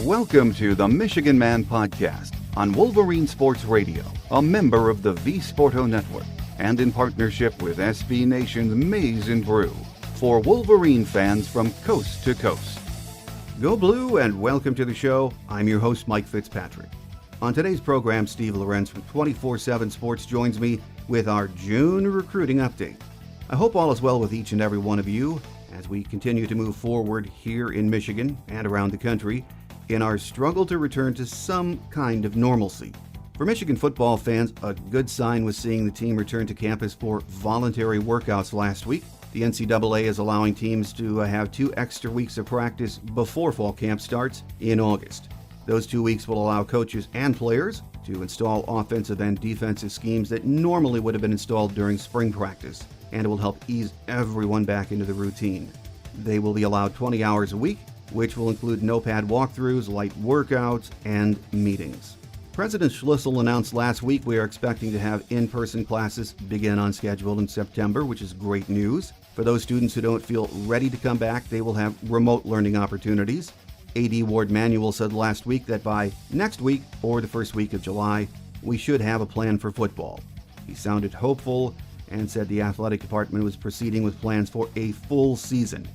Welcome to the Michigan Man Podcast on Wolverine Sports Radio, a member of the V-Sporto Network, and in partnership with SB Nation's Maize and Brew, for Wolverine fans from coast to coast. Go Blue and welcome to the show. I'm your host, Mike Fitzpatrick. On today's program, Steve Lorenz from 24/7 Sports joins me with our June recruiting update. I hope all is well with each and every one of you as we continue to move forward here in Michigan and around the country in our struggle to return to some kind of normalcy. For Michigan football fans, a good sign was seeing the team return to campus for voluntary workouts last week. The NCAA is allowing teams to have 2 extra weeks of practice before fall camp starts in August. Those 2 weeks will allow coaches and players to install offensive and defensive schemes that normally would have been installed during spring practice, and it will help ease everyone back into the routine. They will be allowed 20 hours a week, which will include no-pad walkthroughs, light workouts, and meetings. President Schlissel announced last week we are expecting to have in-person classes begin on schedule in September, which is great news. For those students who don't feel ready to come back, they will have remote learning opportunities. AD Ward Manuel said last week that by next week or the first week of July, we should have a plan for football. He sounded hopeful and said the athletic department was proceeding with plans for a full season.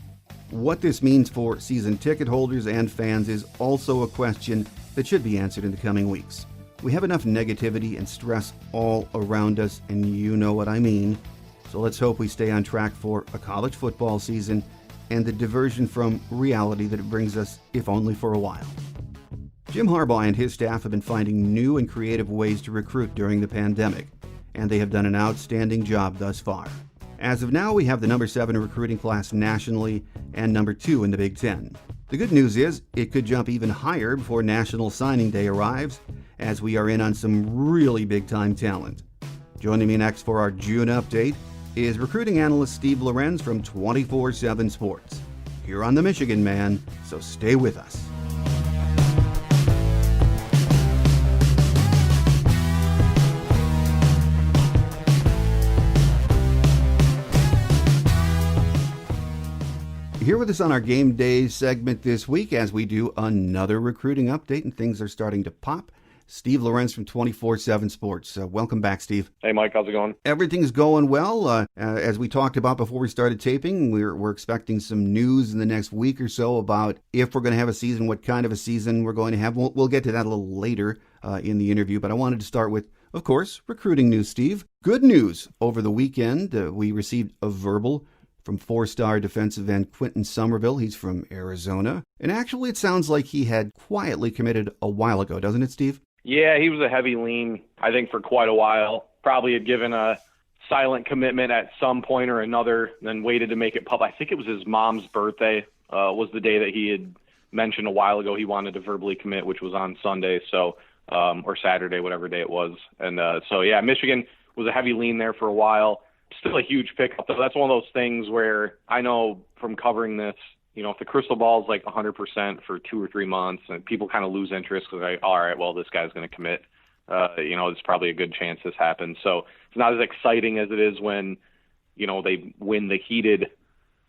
What this means for season ticket holders and fans is also a question that should be answered in the coming weeks. We have enough negativity and stress all around us, and you know what I mean. So let's hope we stay on track for a college football season and the diversion from reality that it brings us, if only for a while. Jim Harbaugh and his staff have been finding new and creative ways to recruit during the pandemic, and they have done an outstanding job thus far. As of now, we have the number 7 recruiting class nationally and number 2 in the Big Ten. The good news is it could jump even higher before National Signing Day arrives, as we are in on some really big-time talent. Joining me next for our June update is recruiting analyst Steve Lorenz from 24/7 Sports. Here on the Michigan Man, so stay with us. Here with us on our Game Day segment this week as we do another recruiting update, and things are starting to pop. Steve Lorenz from 24/7 Sports. Welcome back, Steve. Hey, Mike. How's it going? Everything's going well. As we talked about before we started taping, we're expecting some news in the next week or so about if we're going to have a season, what kind of a season we're going to have. We'll get to that a little later in the interview, but I wanted to start with, of course, recruiting news, Steve. Good news. Over the weekend, we received a verbal from 4-star defensive end Quentin Somerville. He's from Arizona. And actually, it sounds like he had quietly committed a while ago, doesn't it, Steve? Yeah, he was a heavy lean, I think, for quite a while. Probably had given a silent commitment at some point or another, then waited to make it public. I think it was his mom's birthday was the day that he had mentioned a while ago he wanted to verbally commit, which was on Sunday, so or Saturday, whatever day it was. And so, yeah, Michigan was a heavy lean there for a while. Still a huge pickup. So that's one of those things where I know from covering this, if the crystal ball is like 100% for 2 or 3 months and people kind of lose interest because, all right, well, this guy's going to commit, it's probably a good chance this happens. So it's not as exciting as it is when, they win the heated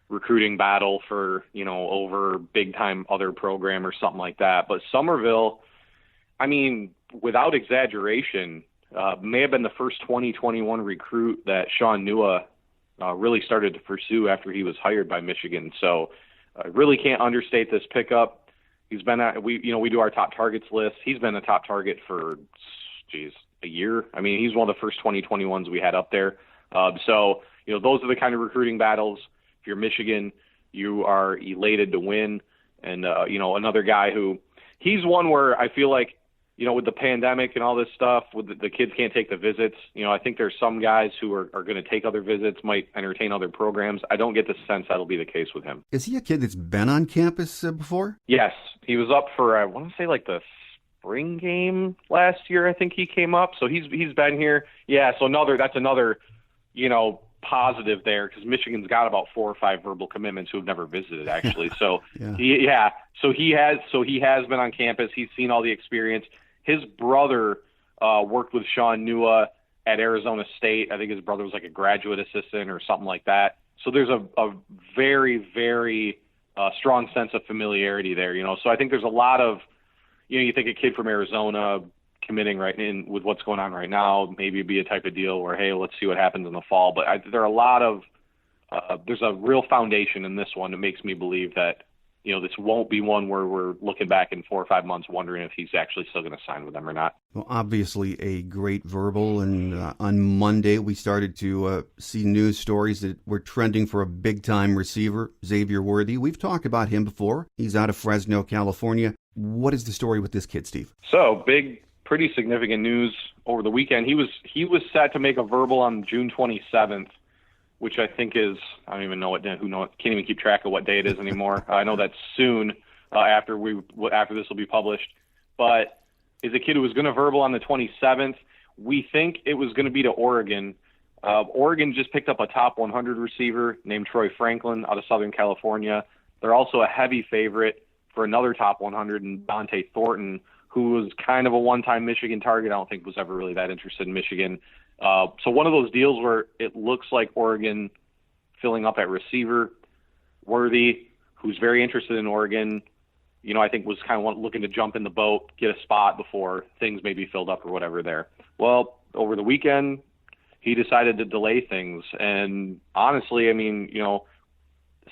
recruiting battle for, over big time other program or something like that. But Somerville, I mean, without exaggeration, may have been the first 2021 recruit that Sean Nua really started to pursue after he was hired by Michigan. So I really can't understate this pickup. He's been we do our top targets list. He's been a top target for, a year. I mean, he's one of the first 2021s we had up there. So, those are the kind of recruiting battles. If you're Michigan, you are elated to win. And, another guy who, he's one where I feel like, with the pandemic and all this stuff, with the kids can't take the visits, I think there's some guys who are going to take other visits, might entertain other programs. I don't get the sense that'll be the case with him. Is he a kid that's been on campus before? Yes. He was up for, I want to say like the spring game last year, I think he came up. So he's been here. Yeah, so that's another, positive there because Michigan's got about 4 or 5 verbal commitments who have never visited actually. So so he has been on campus. He's seen all the experience. His brother worked with Sean Nua at Arizona State. I think his brother was like a graduate assistant or something like that. So there's a very, very strong sense of familiarity there, So I think there's a lot of you think a kid from Arizona committing right in with what's going on right now, maybe it'd be a type of deal where, hey, let's see what happens in the fall. But there are a lot of there's a real foundation in this one that makes me believe that, this won't be one where we're looking back in 4 or 5 months wondering if he's actually still going to sign with them or not. Well, obviously a great verbal, and on Monday we started to see news stories that were trending for a big-time receiver, Xavier Worthy. We've talked about him before. He's out of Fresno, California. What is the story with this kid, Steve? So, pretty significant news over the weekend. He was set to make a verbal on June 27th, which I think is, I don't even know what day, can't even keep track of what day it is anymore. I know that's soon after this will be published. But is a kid who was going to verbal on the 27th. We think it was going to be to Oregon. Oregon just picked up a top 100 receiver named Troy Franklin out of Southern California. They're also a heavy favorite for another top 100 in Dante Thornton, who was kind of a one-time Michigan target. I don't think was ever really that interested in Michigan. So one of those deals where it looks like Oregon filling up at receiver. Worthy, who's very interested in Oregon, I think was kind of looking to jump in the boat, get a spot before things may be filled up or whatever there. Well, over the weekend, he decided to delay things. And honestly,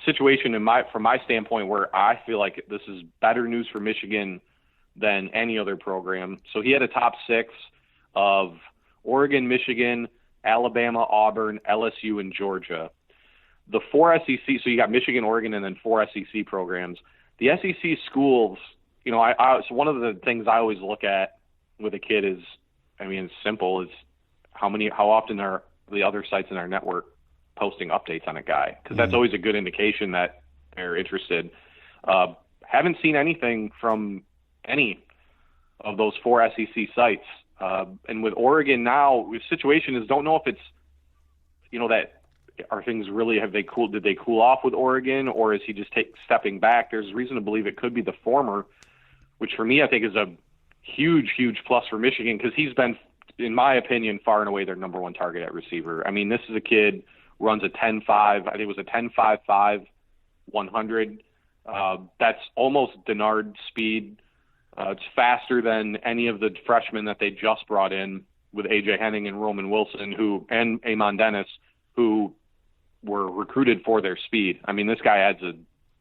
situation from my standpoint where I feel like this is better news for Michigan than any other program. So he had a top 6 of Oregon, Michigan, Alabama, Auburn, LSU, and Georgia. The 4 SEC, so you got Michigan, Oregon, and then 4 SEC programs. The SEC schools, so one of the things I always look at with a kid is, it's simple, is how often are the other sites in our network posting updates on a guy? Because that's always a good indication that they're interested. Haven't seen anything from any of those 4 SEC sites. And with Oregon now, the situation is, don't know if it's, that are things really, did they cool off with Oregon, or is he just stepping back? There's reason to believe it could be the former, which for me, I think is a huge, huge plus for Michigan, because he's been, in my opinion, far and away their number one target at receiver. This is a kid who runs a 10.5, I think it was a 10.55, 100. That's almost Denard speed. It's faster than any of the freshmen that they just brought in with A.J. Henning and Roman Wilson, and Amon Dennis, who were recruited for their speed. This guy adds a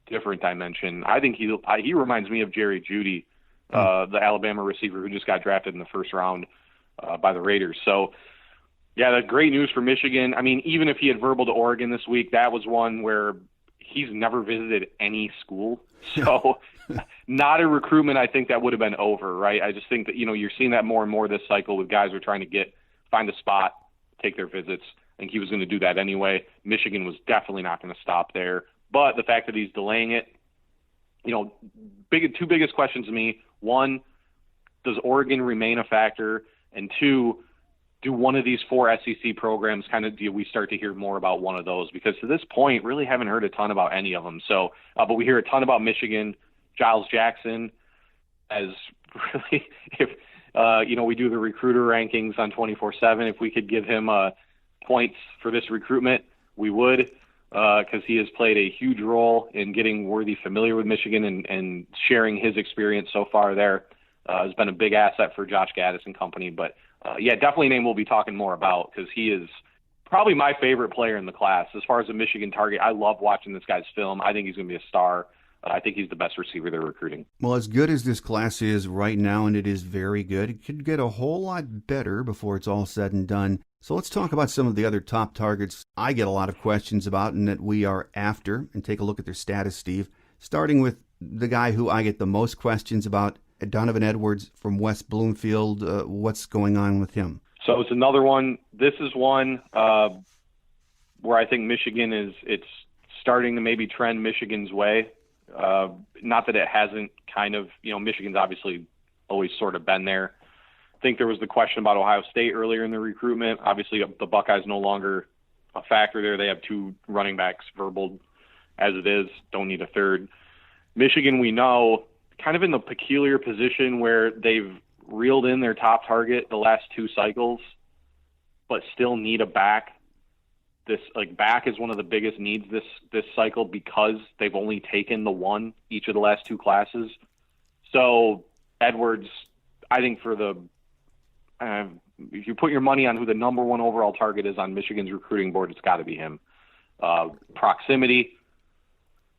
different dimension. I think he reminds me of Jerry Jeudy, the Alabama receiver who just got drafted in the first round by the Raiders. So, yeah, that's great news for Michigan. Even if he had verbal to Oregon this week, that was one where he's never visited any school. So not a recruitment I think that would have been over, right? I just think that, you're seeing that more and more this cycle with guys who are trying to find a spot, take their visits. I think he was going to do that anyway. Michigan was definitely not going to stop there. But the fact that he's delaying it, two biggest questions to me. One, does Oregon remain a factor? And two, do one of these 4 SEC programs do we start to hear more about one of those? Because to this point, really haven't heard a ton about any of them. So, but we hear a ton about Michigan. Giles Jackson, as really, if we do the recruiter rankings on 24/7, if we could give him points for this recruitment, we would, because he has played a huge role in getting Worthy familiar with Michigan and sharing his experience so far there. Has been a big asset for Josh Gaddis and company. But definitely a name we'll be talking more about, because he is probably my favorite player in the class as far as a Michigan target. I love watching this guy's film. I think he's going to be a star. I think he's the best receiver they're recruiting. Well, as good as this class is right now, and it is very good, it could get a whole lot better before it's all said and done. So let's talk about some of the other top targets I get a lot of questions about and that we are after, and take a look at their status, Steve. Starting with the guy who I get the most questions about, Donovan Edwards from West Bloomfield. What's going on with him? So it's another one. This is one where I think Michigan it's starting to maybe trend Michigan's way. Not that it hasn't Michigan's obviously always sort of been there. I think there was the question about Ohio State earlier in the recruitment. Obviously, the Buckeyes no longer a factor there. They have 2 running backs verbal as it is. Don't need a third. Michigan, we know, kind of in the peculiar position where they've reeled in their top target the last 2 cycles, but still need a back. Back is one of the biggest needs this cycle, because they've only taken the one each of the last 2 classes. So Edwards, I think if you put your money on who the number one overall target is on Michigan's recruiting board, it's got to be him. Proximity,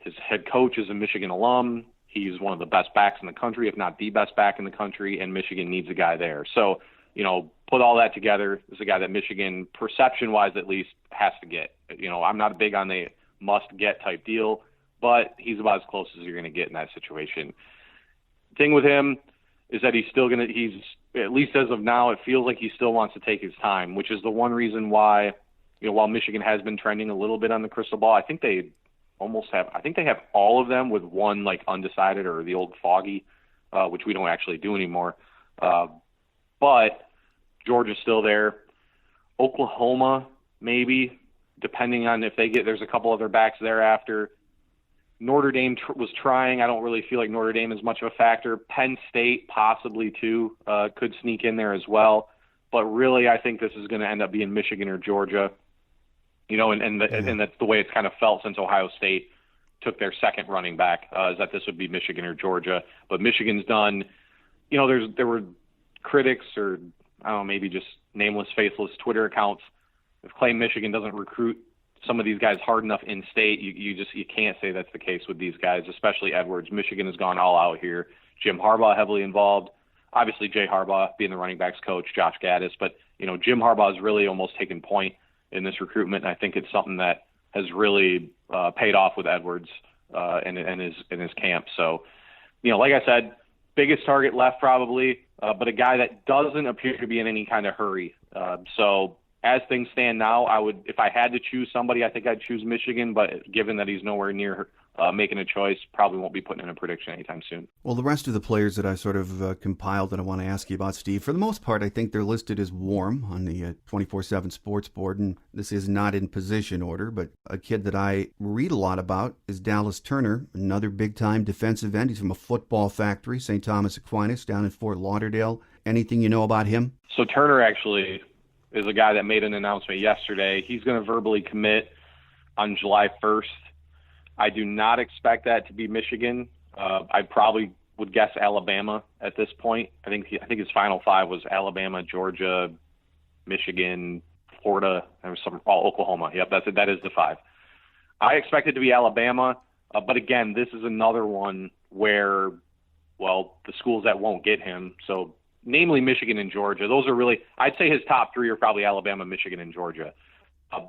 his head coach is a Michigan alum. He's one of the best backs in the country, if not the best back in the country, and Michigan needs a guy there. So, put all that together. This is a guy that Michigan, perception-wise at least, has to get. I'm not big on a must-get type deal, but he's about as close as you're going to get in that situation. Thing with him is that he's at least as of now, it feels like he still wants to take his time, which is the one reason why, while Michigan has been trending a little bit on the crystal ball, I think they have all of them with one like undecided or the old foggy, which we don't actually do anymore. But Georgia's still there. Oklahoma, maybe, depending on if there's a couple other backs thereafter. Notre Dame was trying. I don't really feel like Notre Dame is much of a factor. Penn State possibly too could sneak in there as well. But really, I think this is going to end up being Michigan or Georgia. And that's the way it's kind of felt since Ohio State took their second running back, is that this would be Michigan or Georgia. But Michigan's done. There were critics or I don't know, maybe just nameless, faceless Twitter accounts have claimed Michigan doesn't recruit some of these guys hard enough in state. You can't say that's the case with these guys, especially Edwards. Michigan has gone all out here. Jim Harbaugh heavily involved. Obviously, Jay Harbaugh being the running backs coach, Josh Gaddis. But, Jim Harbaugh has really almost taken point in this recruitment. And I think it's something that has really paid off with Edwards and his camp. So, like I said, biggest target left probably, but a guy that doesn't appear to be in any kind of hurry. So as things stand now, if I had to choose somebody, I think I'd choose Michigan, but given that he's nowhere near making a choice, probably won't be putting in a prediction anytime soon. Well, the rest of the players that I sort of compiled that I want to ask you about, Steve, for the most part, I think they're listed as warm on the 24/7 Sports Board, and this is not in position order, but a kid that I read a lot about is Dallas Turner, another big-time defensive end. He's from a football factory, St. Thomas Aquinas, down in Fort Lauderdale. Anything you know about him? So Turner actually is a guy that made an announcement yesterday. He's going to verbally commit on July 1st. I do not expect that to be Michigan. I probably would guess Alabama at this point. I think his final five was Alabama, Georgia, Michigan, Florida, and Oklahoma. Yep, that is the five. I expect it to be Alabama, but again, this is another one where, the schools that won't get him, so namely Michigan and Georgia, those are really, I'd say his top three are probably Alabama, Michigan, and Georgia.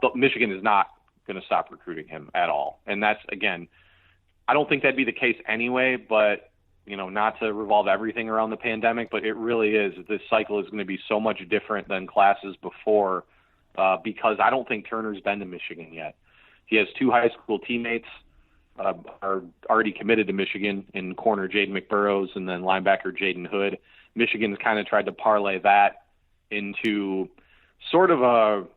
But Michigan is not going to stop recruiting him at all. And that's, again, I don't think that'd be the case anyway, but, not to revolve everything around the pandemic, but it really is. This cycle is going to be so much different than classes before because I don't think Turner's been to Michigan yet. He has two high school teammates are already committed to Michigan in corner Jaden McBurrows and then linebacker Jaden Hood. Michigan's kind of tried to parlay that into sort of a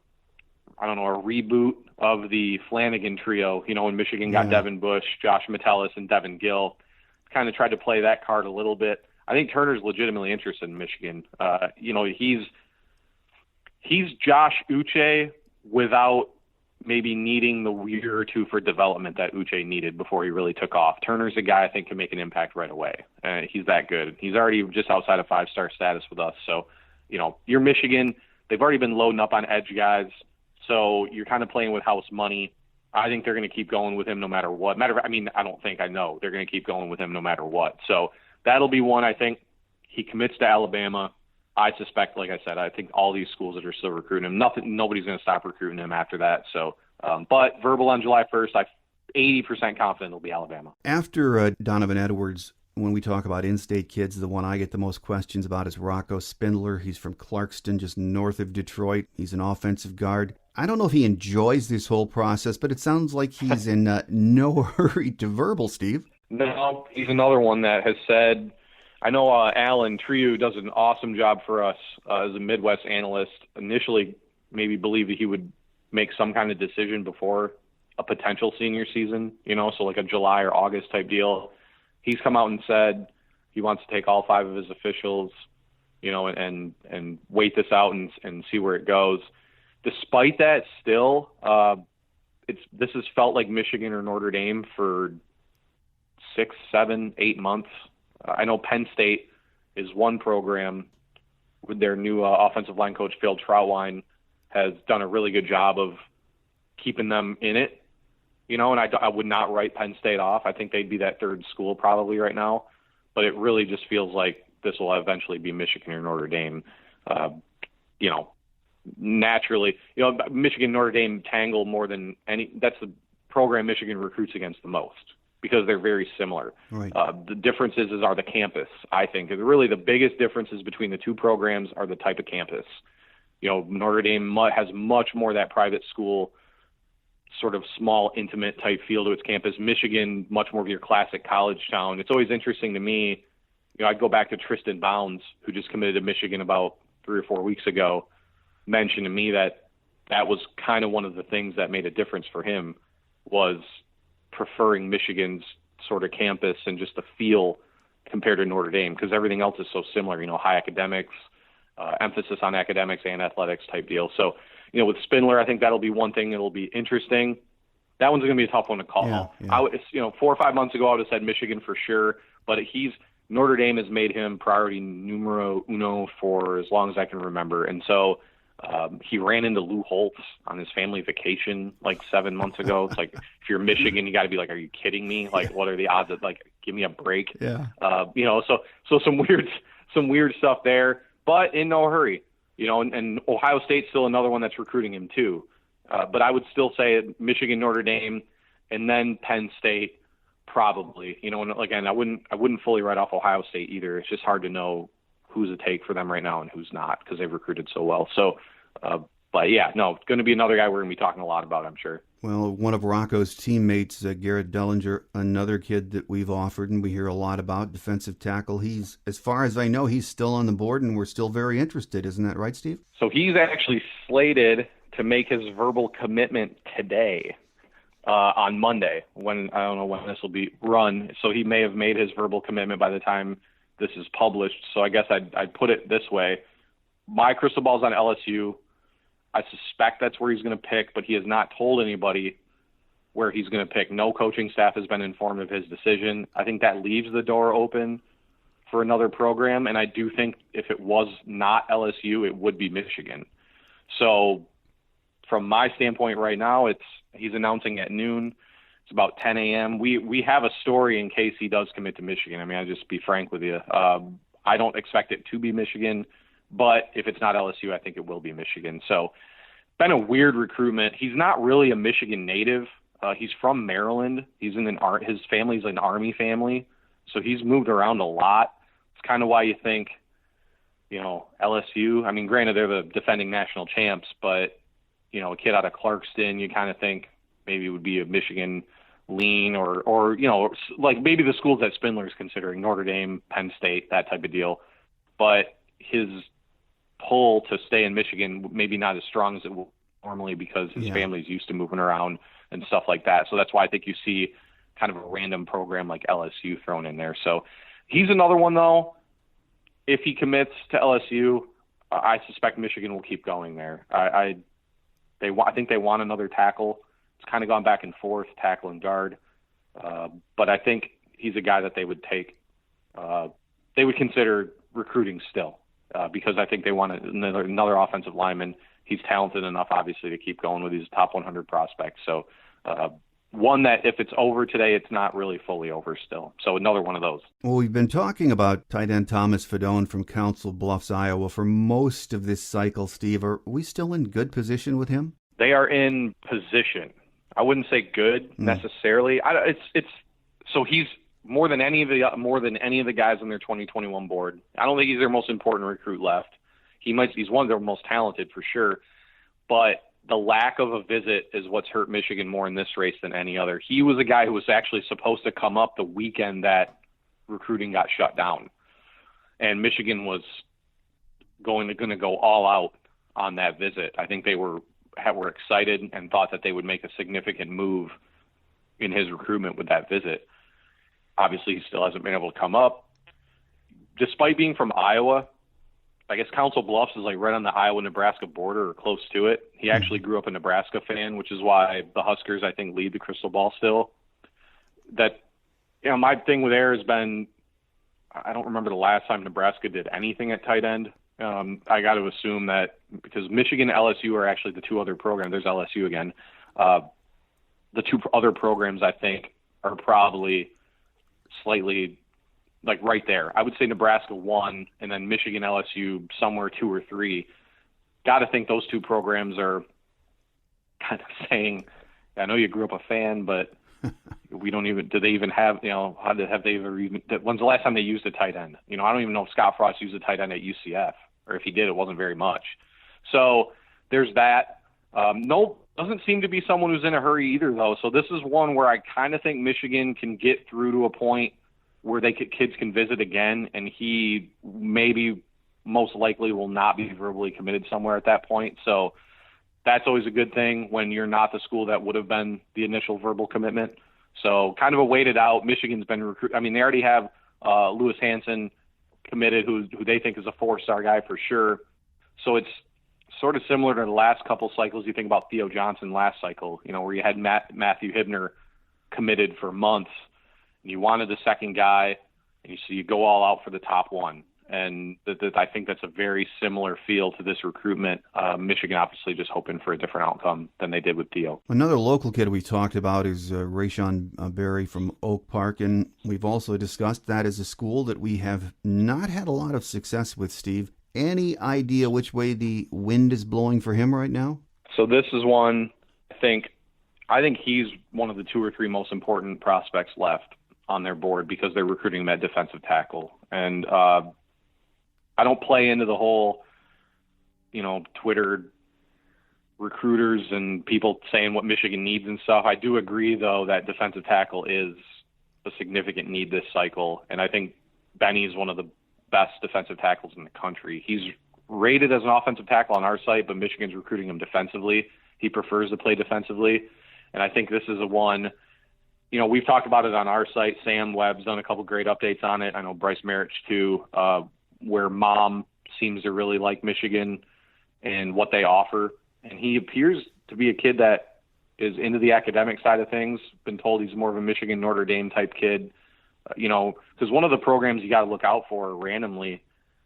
reboot of the Flanagan trio, when Michigan got Devin Bush, Josh Metellus, and Devin Gill. Kind of tried to play that card a little bit. I think Turner's legitimately interested in Michigan. He's Josh Uche without maybe needing the year or two for development that Uche needed before he really took off. Turner's a guy I think can make an impact right away. He's that good. He's already just outside of 5-star status with us. So, you're Michigan. They've already been loading up on edge guys. So you're kind of playing with house money. I think they're going to keep going with him no matter what. I know they're going to keep going with him no matter what. So that'll be one. I think he commits to Alabama. I suspect, like I said, I think all these schools that are still recruiting him, nobody's going to stop recruiting him after that. So, but verbal on July 1st, I'm 80% confident it'll be Alabama. After Donovan Edwards, when we talk about in-state kids, the one I get the most questions about is Rocco Spindler. He's from Clarkston, just north of Detroit. He's an offensive guard. I don't know if he enjoys this whole process, but it sounds like he's in no hurry to verbal, Steve. No, he's another one that has said, I know Alan Trieu does an awesome job for us as a Midwest analyst. Initially, maybe believed that he would make some kind of decision before a potential senior season, so like a July or August type deal. He's come out and said he wants to take all five of his officials, and wait this out and see where it goes. Despite that, still, this has felt like Michigan or Notre Dame for 6, 7, 8 months. I know Penn State is one program with their new offensive line coach, Phil Trautwein, has done a really good job of keeping them in it, and I would not write Penn State off. I think they'd be that third school probably right now, but it really just feels like this will eventually be Michigan or Notre Dame. Naturally, Michigan, Notre Dame tangle more than any. That's the program Michigan recruits against the most because they're very similar. Right. The differences are the campus, I think. Really the biggest differences between the two programs are the type of campus. Notre Dame has much more that private school, sort of small, intimate type feel to its campus. Michigan, much more of your classic college town. It's always interesting to me. I'd go back to Tristan Bounds, who just committed to Michigan about 3 or 4 weeks ago, mentioned to me that was kind of one of the things that made a difference for him was preferring Michigan's sort of campus and just the feel compared to Notre Dame, because everything else is so similar, high academics, emphasis on academics and athletics type deal. So, with Spindler, I think that'll be one thing that'll be interesting. That one's going to be a tough one to call. Yeah. 4 or 5 months ago, I would have said Michigan for sure, but Notre Dame has made him priority numero uno for as long as I can remember. And so he ran into Lou Holtz on his family vacation like 7 months ago. It's like, if you're Michigan, you got to be like, are you kidding me? Like, what are the odds of, like, give me a break? Yeah. So some weird stuff there, but in no hurry, and Ohio State's still another one that's recruiting him too. But I would still say Michigan, Notre Dame, and then Penn State probably, and again, I wouldn't fully write off Ohio State either. It's just hard to know who's a take for them right now and who's not, because they've recruited so well. So, but yeah, no, it's going to be another guy we're going to be talking a lot about, I'm sure. Well, one of Rocco's teammates, Garrett Dellinger, another kid that we've offered and we hear a lot about, defensive tackle. He's, as far as I know, he's still on the board and we're still very interested. Isn't that right, Steve? So he's actually slated to make his verbal commitment today, on Monday, when I don't know when this will be run. So he may have made his verbal commitment by the time this is published. So I guess I'd put it this way. My crystal ball's on LSU. I suspect that's where he's going to pick, but he has not told anybody where he's going to pick. No coaching staff has been informed of his decision. I think that leaves the door open for another program, and I do think if it was not LSU, it would be Michigan. So from my standpoint right now, he's announcing at noon. It's about 10 a.m. We have a story in case he does commit to Michigan. I mean, I'll just be frank with you. I don't expect it to be Michigan, but if it's not LSU, I think it will be Michigan. So been a weird recruitment. He's not really a Michigan native. He's from Maryland. His family's an Army family, so he's moved around a lot. It's kind of why you think, LSU. I mean, granted, they're the defending national champs, but a kid out of Clarkston, you kind of think maybe it would be a Michigan lean or like maybe the schools that Spindler's considering, Notre Dame, Penn State, that type of deal. But his pull to stay in Michigan maybe not as strong as it will normally because his family's used to moving around and stuff like that. So that's why I think you see kind of a random program like LSU thrown in there. So he's another one, though. If he commits to LSU, I suspect Michigan will keep going there. I think they want another tackle. It's kind of gone back and forth, tackle and guard. But I think he's a guy that they would take. They would consider recruiting still because I think they want another offensive lineman. He's talented enough, obviously, to keep going with his top 100 prospects. So one that if it's over today, it's not really fully over still. So another one of those. Well, we've been talking about tight end Thomas Fedone from Council Bluffs, Iowa for most of this cycle. Steve, are we still in good position with him? They are in position. I wouldn't say good necessarily. So he's more than any of the guys on their 2021 board. I don't think he's their most important recruit left. He's one of their most talented for sure, but the lack of a visit is what's hurt Michigan more in this race than any other. He was a guy who was actually supposed to come up the weekend that recruiting got shut down, and Michigan was going to go all out on that visit. I think they were excited and thought that they would make a significant move in his recruitment with that visit. Obviously, he still hasn't been able to come up. Despite being from Iowa, I guess Council Bluffs is like right on the Iowa-Nebraska border or close to it. He actually grew up a Nebraska fan, which is why the Huskers, I think, lead the crystal ball still. That, my thing with Air has been I don't remember the last time Nebraska did anything at tight end. I got to assume that because Michigan, LSU are actually the two other programs. There's LSU again. The two other programs, I think, are probably slightly like right there. I would say Nebraska 1, and then Michigan, LSU somewhere 2 or 3. Got to think those two programs are kind of saying, I know you grew up a fan, but we don't even, do they even have, have they ever even, when's the last time they used a tight end? I don't even know if Scott Frost used a tight end at UCF, or if he did, it wasn't very much. So there's that. No, doesn't seem to be someone who's in a hurry either, though. So this is one where I kind of think Michigan can get through to a point where kids can visit again, and he maybe most likely will not be verbally committed somewhere at that point. So that's always a good thing when you're not the school that would have been the initial verbal commitment. So kind of a waited out. Michigan's been recruited. I mean, they already have Lewis Hansen committed, who they think is a 4-star guy for sure. So it's sort of similar to the last couple cycles. You think about Theo Johnson last cycle, where you had Matthew Hibner committed for months, and you wanted the second guy, and you go all out for the top one. And I think that's a very similar feel to this recruitment. Michigan obviously just hoping for a different outcome than they did with Theo. Another local kid we talked about is Rayshon Berry from Oak Park, and we've also discussed that as a school that we have not had a lot of success with, Steve. Any idea which way the wind is blowing for him right now? So this is one, I think he's one of the 2 or 3 most important prospects left on their board because they're recruiting him at defensive tackle. And I don't play into the whole, Twitter recruiters and people saying what Michigan needs and stuff. I do agree, though, that defensive tackle is a significant need this cycle. And I think Benny is one of the best defensive tackles in the country. He's rated as an offensive tackle on our site, but Michigan's recruiting him defensively. He prefers to play defensively. And I think this is a one, we've talked about it on our site. Sam Webb's done a couple great updates on it. I know Bryce Merich too, where mom seems to really like Michigan and what they offer. And he appears to be a kid that is into the academic side of things. Been told he's more of a Michigan Notre Dame type kid, because one of the programs you got to look out for randomly,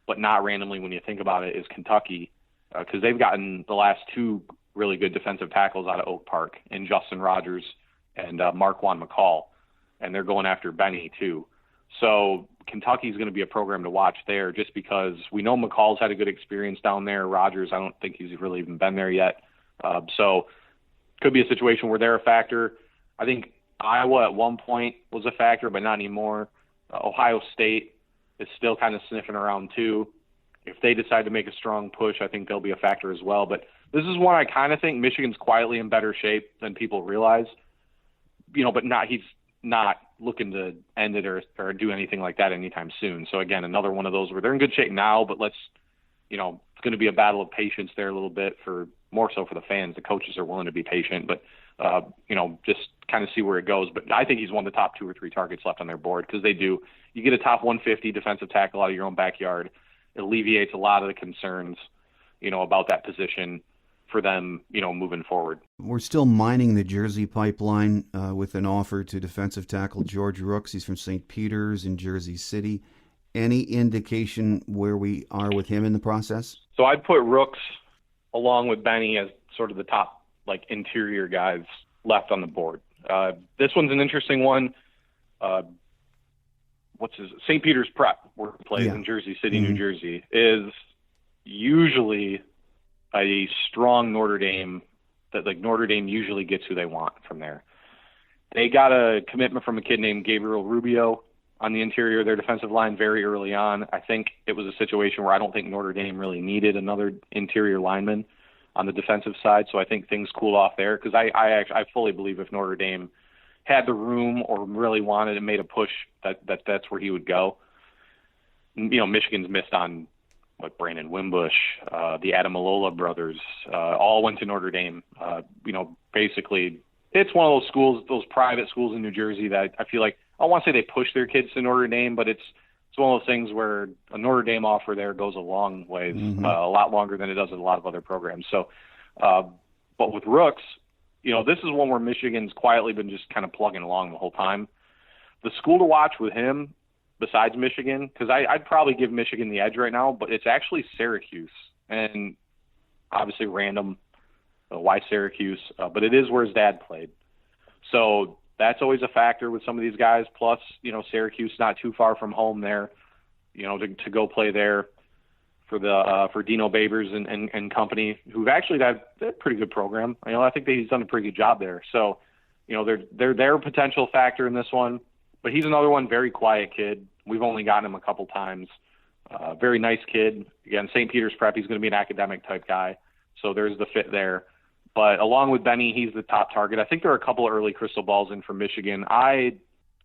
but not randomly when you think about it, is Kentucky, because they've gotten the last 2 really good defensive tackles out of Oak Park, and Justin Rogers and Marquand McCall, and they're going after Benny too. So Kentucky's going to be a program to watch there, just because we know McCall's had a good experience down there. Rogers, I don't think he's really even been there yet. So could be a situation where they're a factor. I think Iowa at one point was a factor, but not anymore. Ohio State is still kind of sniffing around too. If they decide to make a strong push, I think they'll be a factor as well. But this is one I kind of think Michigan's quietly in better shape than people realize. But he's not looking to end it or do anything like that anytime soon. So again, another one of those where they're in good shape now, but it's going to be a battle of patience there a little bit, for more so for the fans. The coaches are willing to be patient, but just kind of see where it goes. But I think he's one of the top 2 or 3 targets left on their board, because they do. You get a top 150 defensive tackle out of your own backyard. It alleviates a lot of the concerns, about that position for them, moving forward. We're still mining the Jersey pipeline with an offer to defensive tackle George Rooks. He's from St. Peter's in Jersey City. Any indication where we are with him in the process? So I'd put Rooks along with Benny as sort of the top interior guys left on the board. This one's an interesting one. St. Peter's Prep, where he plays in Jersey City, New Jersey, is usually a strong Notre Dame that Notre Dame usually gets who they want from there. They got a commitment from a kid named Gabriel Rubio on the interior of their defensive line very early on. I think it was a situation where I don't think Notre Dame really needed another interior lineman on the defensive side. So I think things cooled off there, because I fully believe if Notre Dame had the room or really wanted and made a push, that's where he would go. Michigan's missed on Brandon Wimbush, the Adamalola brothers, all went to Notre Dame. Basically it's one of those schools, those private schools in New Jersey that I feel like, I don't want to say they push their kids to Notre Dame, but it's one of those things where a Notre Dame offer there goes a long ways, a lot longer than it does in a lot of other programs. So, but with Rooks, this is one where Michigan's quietly been just kind of plugging along the whole time. The school to watch with him besides Michigan, because I'd probably give Michigan the edge right now, but it's actually Syracuse. And obviously random why Syracuse, but it is where his dad played. So that's always a factor with some of these guys. Plus, Syracuse not too far from home there, to go play there for Dino Babers and company, who've actually got a pretty good program. I think that he's done a pretty good job there. So, they're their potential factor in this one. But he's another one, very quiet kid. We've only gotten him a couple times. Very nice kid. Again, St. Peter's Prep, he's going to be an academic type guy. So there's the fit there. But along with Benny, he's the top target. I think there are a couple of early crystal balls in for Michigan. I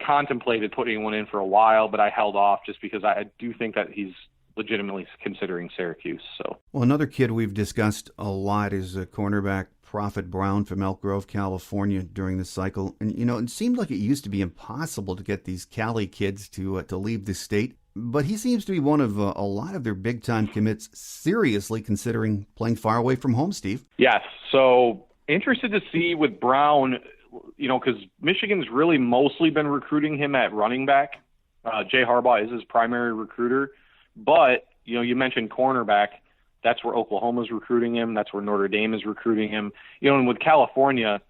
contemplated putting one in for a while, but I held off just because I do think that he's legitimately considering Syracuse. So, well, another kid we've discussed a lot is cornerback Prophet Brown from Elk Grove, California during the cycle. And, it seemed like it used to be impossible to get these Cali kids to leave the state. But he seems to be one of a lot of their big-time commits seriously considering playing far away from home, Steve. Yes. So interested to see with Brown, because Michigan's really mostly been recruiting him at running back. Jay Harbaugh is his primary recruiter. But, you mentioned cornerback. That's where Oklahoma's recruiting him. That's where Notre Dame is recruiting him. And with California,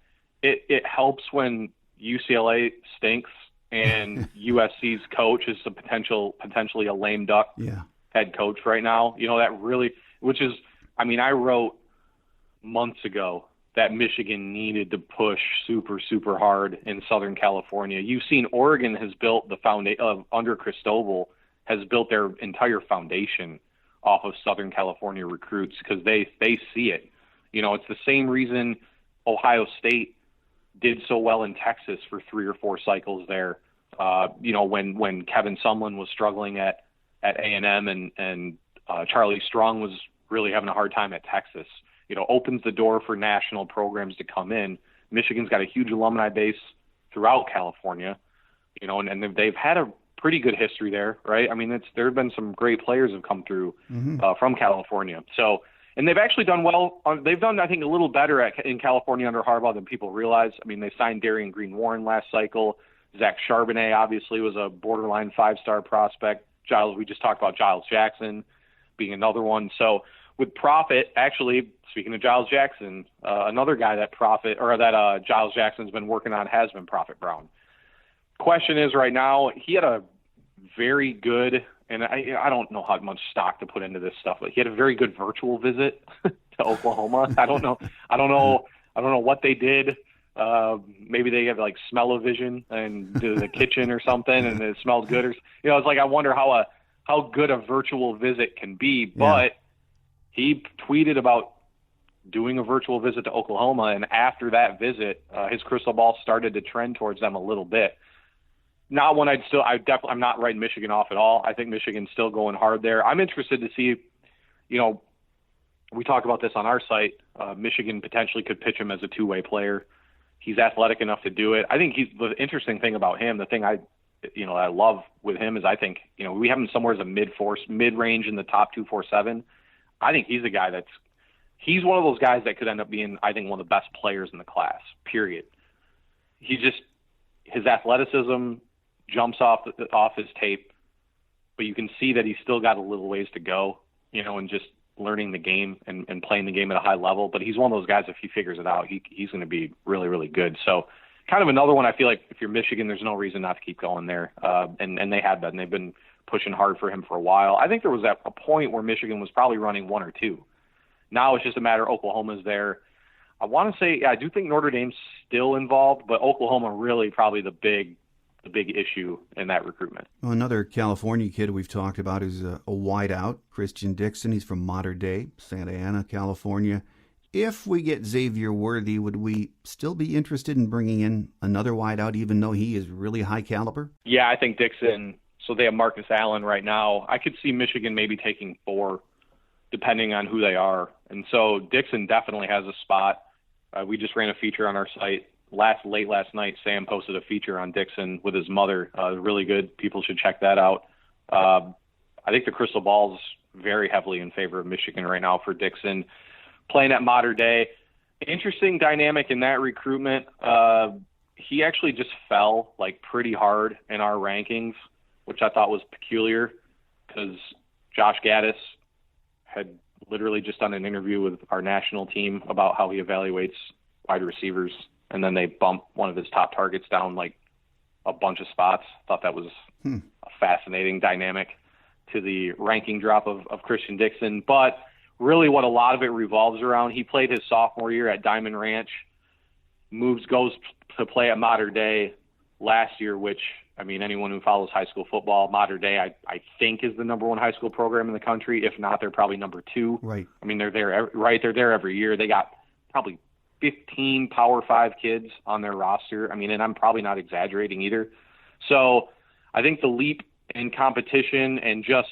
it helps when UCLA stinks and USC's coach is potentially a lame duck head coach right now. That really, I wrote months ago that Michigan needed to push super, super hard in Southern California. You've seen Oregon has built the foundation under Cristobal, has built their entire foundation off of Southern California recruits because they see it. It's the same reason Ohio State did so well in Texas for 3 or 4 cycles there. When Kevin Sumlin was struggling at A&M and Charlie Strong was really having a hard time at Texas, opens the door for national programs to come in. Michigan's got a huge alumni base throughout California, and they've had a pretty good history there, right? There have been some great players have come through from California. So, and they've actually done well. They've done, I think, a little better in California under Harbaugh than people realize. They signed Darian Green-Warren last cycle. Zach Charbonnet obviously was a borderline 5-star prospect. We just talked about Giles Jackson being another one. So with Prophet, actually, speaking of Giles Jackson, another guy that Giles Jackson's been working on has been Prophet Brown. Question is right now, he had a very good, and I don't know how much stock to put into this stuff, but he had a very good virtual visit to Oklahoma. I don't know what they did. Maybe they have like smell-o-vision and did the kitchen or something, and it smelled good. It's like I wonder how good a virtual visit can be. But he tweeted about doing a virtual visit to Oklahoma, and after that visit, his crystal ball started to trend towards them a little bit. Not one I'm not writing Michigan off at all. I think Michigan's still going hard there. I'm interested to see, we talked about this on our site. Michigan potentially could pitch him as a 2-way player. He's athletic enough to do it. I think the interesting thing about him, the thing I love with him is I think, we have him somewhere as a mid-range in the top 247. I think he's a guy he's one of those guys that could end up being, I think, one of the best players in the class, period. His athleticism jumps off his tape, but you can see that he's still got a little ways to go, and just learning the game and playing the game at a high level. But he's one of those guys, if he figures it out, he's going to be really, really good. So kind of another one, I feel like if you're Michigan, there's no reason not to keep going there. And they have been. They've been pushing hard for him for a while. I think there was a point where Michigan was probably running 1 or 2. Now it's just a matter Oklahoma's there. I want to say, I do think Notre Dame's still involved, but Oklahoma really probably the big issue in that recruitment. Well, another California kid we've talked about is a wideout, Christian Dixon. He's from Mater Dei, Santa Ana, California. If we get Xavier Worthy, would we still be interested in bringing in another wideout, even though he is really high caliber? Yeah, I think Dixon. So they have Marcus Allen right now. I could see Michigan maybe taking 4, depending on who they are. And so Dixon definitely has a spot. We just ran a feature on our site late last night. Sam posted a feature on Dixon with his mother. Really good. People should check that out. I think the crystal ball's very heavily in favor of Michigan right now for Dixon. Playing at Mater Dei. Interesting dynamic in that recruitment. He actually just fell like pretty hard in our rankings. which I thought was peculiar because Josh Gaddis had literally just done an interview with our national team about how he evaluates wide receivers, and then they bump one of his top targets down like a bunch of spots. Thought that was a fascinating dynamic to the ranking drop of Christian Dixon. But really what a lot of it revolves around, he played his sophomore year at Diamond Ranch, goes to play at Mater Dei last year, which, I mean, anyone who follows high school football, Mater Dei, I think is the number one high school program in the country. If not, they're probably number two. Right. I mean, they're there, right? They're there every year. They got probably 15 Power 5 kids on their roster. I mean, and I'm probably not exaggerating either. So I think the leap in competition and just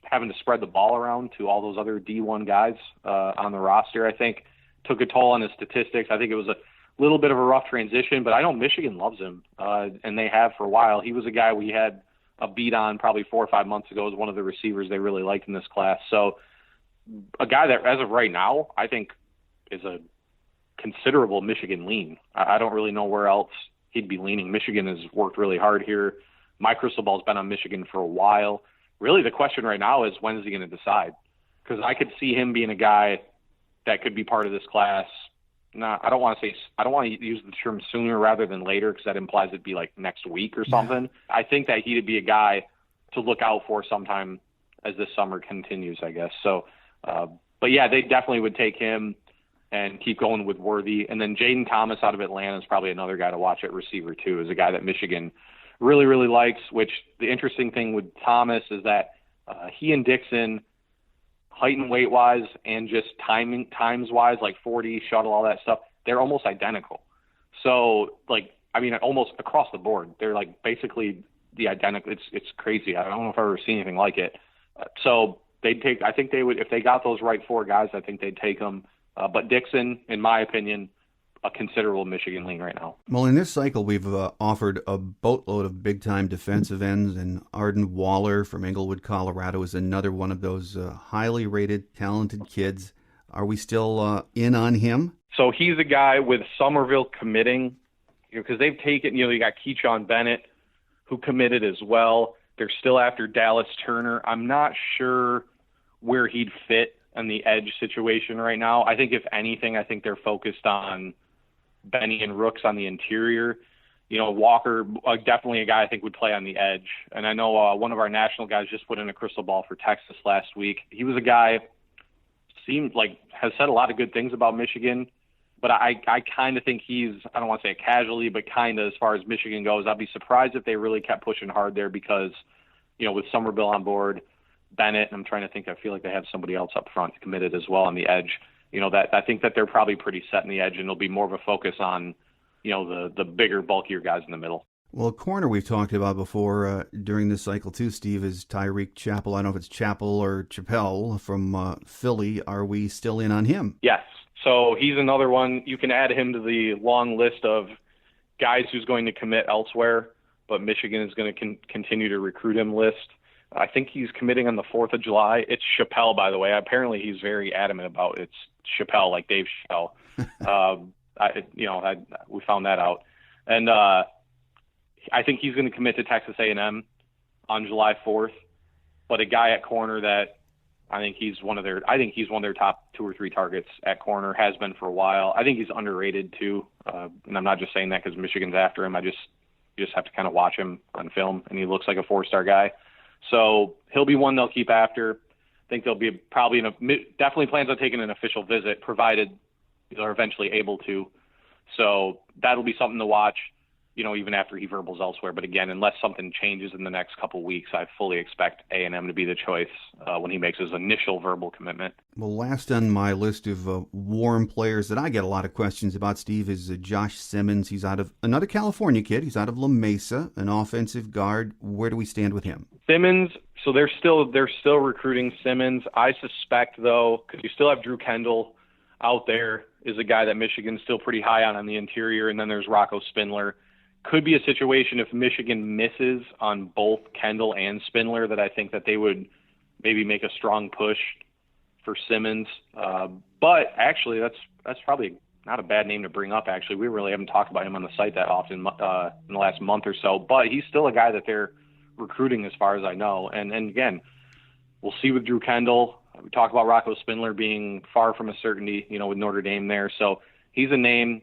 having to spread the ball around to all those other D1 guys on the roster, I think took a toll on his statistics. I think it was a little bit of a rough transition, but I know Michigan loves him, and they have for a while. He was a guy we had a beat on probably 4 or 5 months ago as one of the receivers they really liked in this class. So a guy that, as of right now, I think is a considerable Michigan lean. I don't really know where else he'd be leaning. Michigan has worked really hard here. My crystal ball's been on Michigan for a while. Really, the question right now is, when is he going to decide? Because I could see him being a guy that could be part of this class. I don't want to use the term sooner rather than later, because that implies it'd be like next week or something. Yeah. I think that he'd be a guy to look out for sometime as this summer continues, I guess. So, but yeah, they definitely would take him and keep going with Worthy. And then Jaden Thomas out of Atlanta is probably another guy to watch at receiver too, is a guy that Michigan really, really likes, which the interesting thing with Thomas is that he and Dixon, height and weight wise and just times wise, like 40 shuttle, all that stuff, they're almost identical. So like, I mean, almost across the board, they're like basically the identical. It's crazy. I don't know if I've ever seen anything like it. So I think they would, if they got those right 4 guys, I think they'd take them. But Dixon, in my opinion, a considerable Michigan lean right now. Well, in this cycle, we've offered a boatload of big-time defensive ends, and Arden Waller from Englewood, Colorado is another one of those highly rated, talented kids. Are we still in on him? So he's a guy with Somerville committing, because they've taken, you got Keyshawn Bennett, who committed as well. They're still after Dallas Turner. I'm not sure where he'd fit on the edge situation right now. I think if anything, I think they're focused on Benny and Rooks on the interior. Walker, definitely a guy I think would play on the edge. And I know one of our national guys just put in a crystal ball for Texas last week. He was a guy, seemed like, has said a lot of good things about Michigan, but I kind of think he's, I don't want to say a casualty, but kind of, as far as Michigan goes, I'd be surprised if they really kept pushing hard there because, with Somerville on board, Bennett, and I'm trying to think, I feel like they have somebody else up front committed as well on the edge. That I think that they're probably pretty set in the edge, and it'll be more of a focus on, the bigger, bulkier guys in the middle. Well, a corner we've talked about before during this cycle too, Steve, is Tyreke Chapel. I don't know if it's Chapel or Chapel from Philly. Are we still in on him? Yes. So he's another one. You can add him to the long list of guys who's going to commit elsewhere, but Michigan is going to continue to recruit him list. I think he's committing on the 4th of July. It's Chappelle, by the way. Apparently he's very adamant about it's Chappelle, like Dave Chappelle. We found that out. And I think he's going to commit to Texas A&M on July 4th. But a guy at corner that I think he's one of their top 2 or 3 targets at corner, has been for a while. I think he's underrated too. And I'm not just saying that because Michigan's after him. You just have to kind of watch him on film, and he looks like a 4-star guy. So he'll be one they'll keep after. I think they'll be definitely plans on taking an official visit, provided they're eventually able to. So that'll be something to watch, even after he verbals elsewhere. But again, unless something changes in the next couple weeks, I fully expect A&M to be the choice when he makes his initial verbal commitment. Well, last on my list of warm players that I get a lot of questions about, Steve, is Josh Simmons. He's out of another California kid. He's out of La Mesa, an offensive guard. Where do we stand with him? Simmons, so they're still recruiting Simmons. I suspect, though, because you still have Drew Kendall out there, is a guy that Michigan's still pretty high on the interior, and then there's Rocco Spindler. Could be a situation if Michigan misses on both Kendall and Spindler that I think that they would maybe make a strong push for Simmons. But actually, that's probably not a bad name to bring up, actually. We really haven't talked about him on the site that often in the last month or so. But he's still a guy that they're recruiting as far as I know. And again, we'll see with Drew Kendall. We talked about Rocco Spindler being far from a certainty, with Notre Dame there. So he's a name,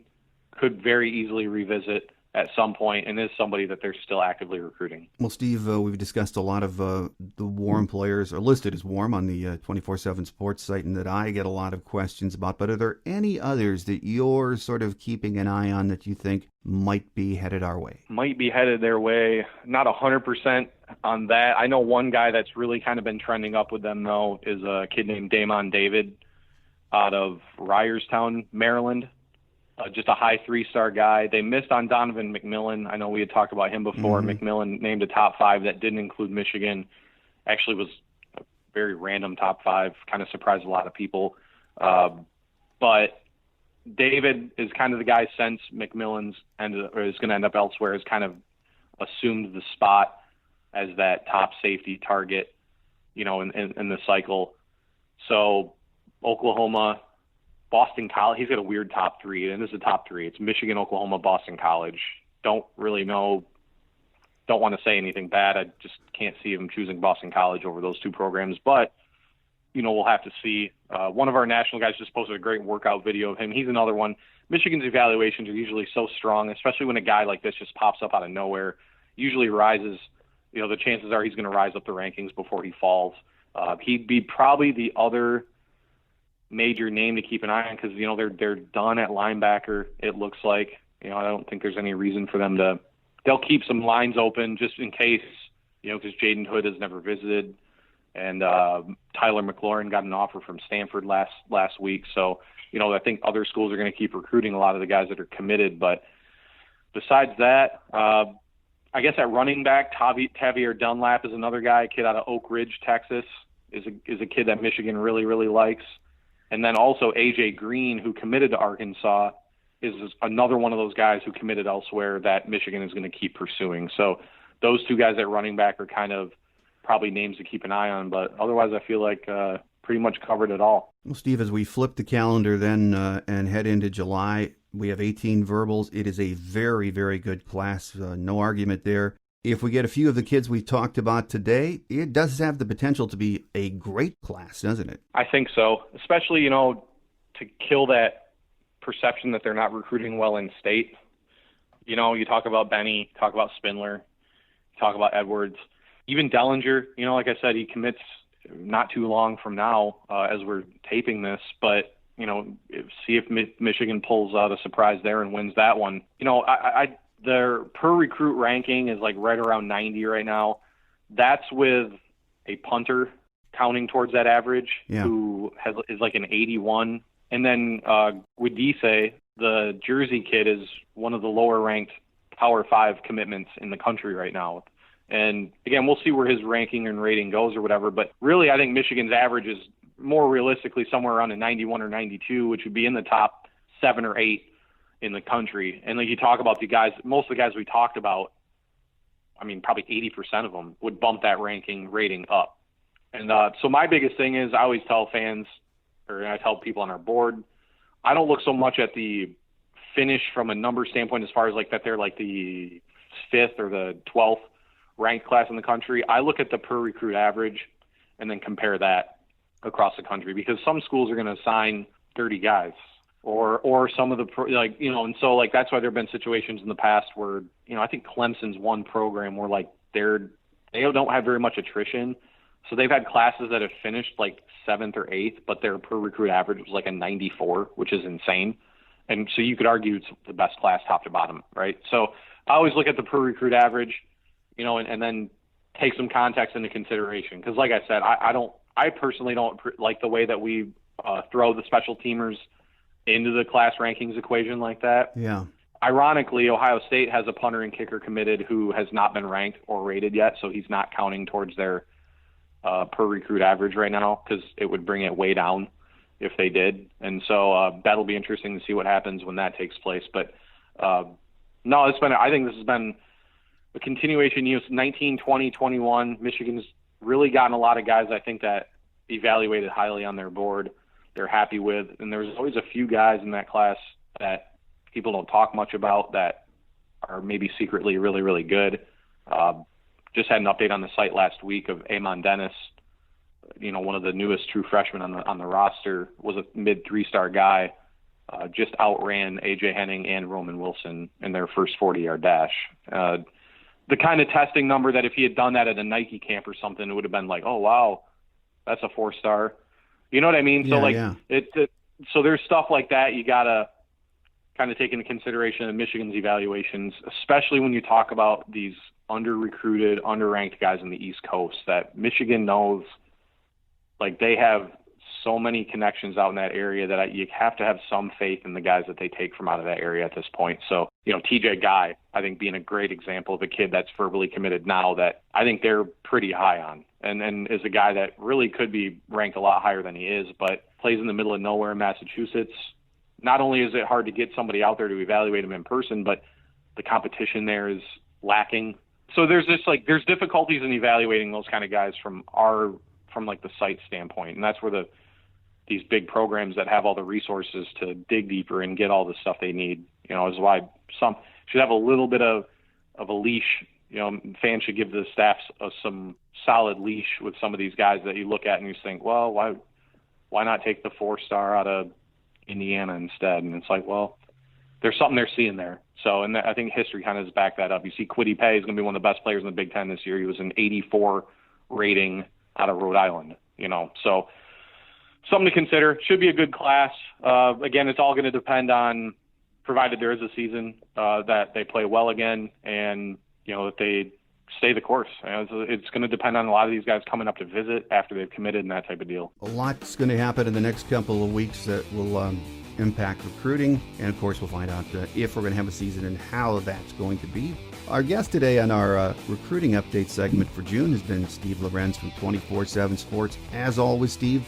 could very easily revisit at some point, and is somebody that they're still actively recruiting. Well, Steve, we've discussed a lot of the warm players, are listed as warm on the 24/7 Sports site, and that I get a lot of questions about. But are there any others that you're sort of keeping an eye on that you think might be headed our way? Might be headed their way. Not 100% on that. I know one guy that's really kind of been trending up with them, though, is a kid named Damon David out of Ryerstown, Maryland. Just a high 3-star guy. They missed on Donovan McMillan. I know we had talked about him before. Mm-hmm. McMillan named a top 5 that didn't include Michigan. Actually was a very random top 5. Kind of surprised a lot of people. But David is kind of the guy since McMillan's is going to end up elsewhere, has kind of assumed the spot as that top safety target, in the cycle. So Oklahoma, Boston College, he's got a weird top 3, and this is a top 3. It's Michigan, Oklahoma, Boston College. Don't really know, don't want to say anything bad. I just can't see him choosing Boston College over those 2 programs. But, we'll have to see. One of our national guys just posted a great workout video of him. He's another one. Michigan's evaluations are usually so strong, especially when a guy like this just pops up out of nowhere. Usually rises, the chances are he's going to rise up the rankings before he falls. He'd be probably the other major name to keep an eye on because, they're done at linebacker, it looks like. I don't think there's any reason for them to – they'll keep some lines open just in case, because Jaden Hood has never visited. And Tyler McLaurin got an offer from Stanford last week. So, I think other schools are going to keep recruiting a lot of the guys that are committed. But besides that, I guess at running back, Tavier Dunlap is another guy, a kid out of Oak Ridge, Texas, is a kid that Michigan really, really likes. And then also A.J. Green, who committed to Arkansas, is another one of those guys who committed elsewhere that Michigan is going to keep pursuing. So those 2 guys at running back are kind of probably names to keep an eye on. But otherwise, I feel like pretty much covered it all. Well, Steve, as we flip the calendar then and head into July, we have 18 verbals. It is a very, very good class. No argument there. If we get a few of the kids we talked about today, it does have the potential to be a great class, doesn't it? I think so, especially, to kill that perception that they're not recruiting well in state. You talk about Benny, talk about Spindler, talk about Edwards, even Dellinger. Like I said, he commits not too long from now as we're taping this, but, see if Michigan pulls out a surprise there and wins that one. Their per recruit ranking is like right around 90 right now. That's with a punter counting towards that average, who is like an 81. And then Guidise, the Jersey kid, is one of the lower ranked Power 5 commitments in the country right now. And again, we'll see where his ranking and rating goes or whatever. But really, I think Michigan's average is more realistically somewhere around a 91 or 92, which would be in the top 7 or 8 in the country. And like you talk about the guys, most of the guys we talked about, I mean, probably 80% of them would bump that rating up. And so my biggest thing is I always tell fans, or I tell people on our board, I don't look so much at the finish from a number standpoint as far as like that they're like the 5th or the 12th ranked class in the country. I look at the per recruit average and then compare that across the country, because some schools are going to sign 30 guys. Or some of the, and so like that's why there have been situations in the past where, I think Clemson's one program where like they don't have very much attrition. So they've had classes that have finished like 7th or 8th, but their per recruit average was like a 94, which is insane. And so you could argue it's the best class top to bottom, right? So I always look at the per recruit average, and then take some context into consideration. Because like I said, I personally don't like the way that we throw the special teamers into the class rankings equation like that. Yeah. Ironically, Ohio State has a punter and kicker committed who has not been ranked or rated yet, so he's not counting towards their per recruit average right now, because it would bring it way down if they did. And so that'll be interesting to see what happens when that takes place. But no, I think this has been a continuation. 19, 20, 21. Michigan's really gotten a lot of guys, I think, that evaluated highly on their board. They're happy with, and there's always a few guys in that class that people don't talk much about that are maybe secretly really, really good. just had an update on the site last week of Amon Dennis, one of the newest true freshmen on the roster, was a mid 3-star guy, just outran A.J. Henning and Roman Wilson in their first 40-yard dash. The kind of testing number that if he had done that at a Nike camp or something, it would have been like, oh, wow, that's a 4-star. You know what I mean? Yeah, So there's stuff like that you got to kind of take into consideration in Michigan's evaluations, especially when you talk about these under-recruited, under-ranked guys in the East Coast that Michigan knows. Like, they have so many connections out in that area that you have to have some faith in the guys that they take from out of that area at this point. So, TJ Guy, I think, being a great example of a kid that's verbally committed now that I think they're pretty high on, and is a guy that really could be ranked a lot higher than he is, but plays in the middle of nowhere in Massachusetts. Not only is it hard to get somebody out there to evaluate him in person, but the competition there is lacking. So there's there's difficulties in evaluating those kind of guys from the site standpoint. And that's where these big programs that have all the resources to dig deeper and get all the stuff they need, is why some should have a little bit of a leash. Fans should give the staff some solid leash with some of these guys that you look at and you think, well, why not take the 4-star out of Indiana instead? And it's like, well, there's something they're seeing there. So, and I think history kind of has backed that up. You see Kwity Paye is going to be one of the best players in the Big Ten this year. He was an 84 rating out of Rhode Island, so something to consider. Should be a good class. Again, it's all going to depend on, provided there is a season, that they play well again and, that they stay the course. It's going to depend on a lot of these guys coming up to visit after they've committed and that type of deal. A lot's going to happen in the next couple of weeks that will impact recruiting. And, of course, we'll find out if we're going to have a season and how that's going to be. Our guest today on our recruiting update segment for June has been Steve Lorenz from 24/7 Sports. As always, Steve,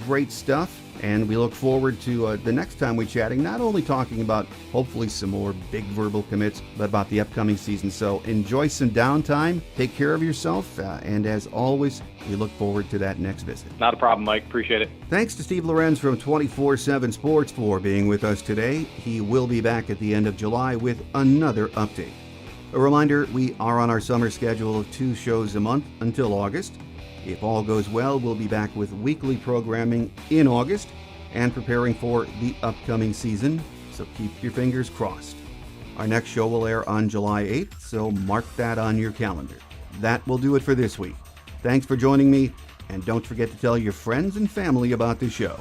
great stuff. And we look forward to the next time we're chatting, not only talking about hopefully some more big verbal commits, but about the upcoming season. So enjoy some downtime, take care of yourself, and as always, we look forward to that next visit. Not a problem, Mike. Appreciate it. Thanks to Steve Lorenz from 24/7 Sports for being with us today. He will be back at the end of July with another update. A reminder, we are on our summer schedule of 2 shows a month until August. If all goes well, we'll be back with weekly programming in August and preparing for the upcoming season, so keep your fingers crossed. Our next show will air on July 8th, so mark that on your calendar. That will do it for this week. Thanks for joining me, and don't forget to tell your friends and family about the show.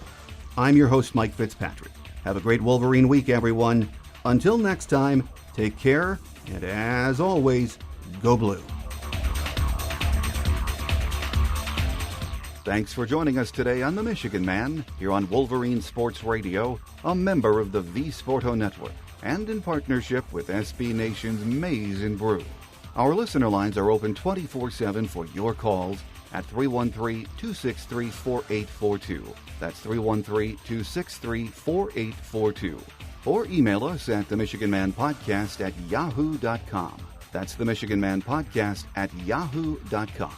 I'm your host, Mike Fitzpatrick. Have a great Wolverine week, everyone. Until next time, take care, and as always, go blue. Thanks for joining us today on The Michigan Man, here on Wolverine Sports Radio, a member of the V Sporto Network, and in partnership with SB Nation's Maize and Brew. Our listener lines are open 24/7 for your calls at 313-263-4842. That's 313-263-4842. Or email us at themichiganmanpodcast@yahoo.com. That's themichiganmanpodcast@yahoo.com.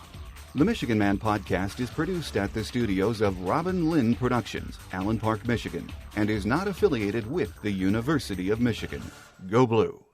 The Michigan Man Podcast is produced at the studios of Robin Lynn Productions, Allen Park, Michigan, and is not affiliated with the University of Michigan. Go Blue!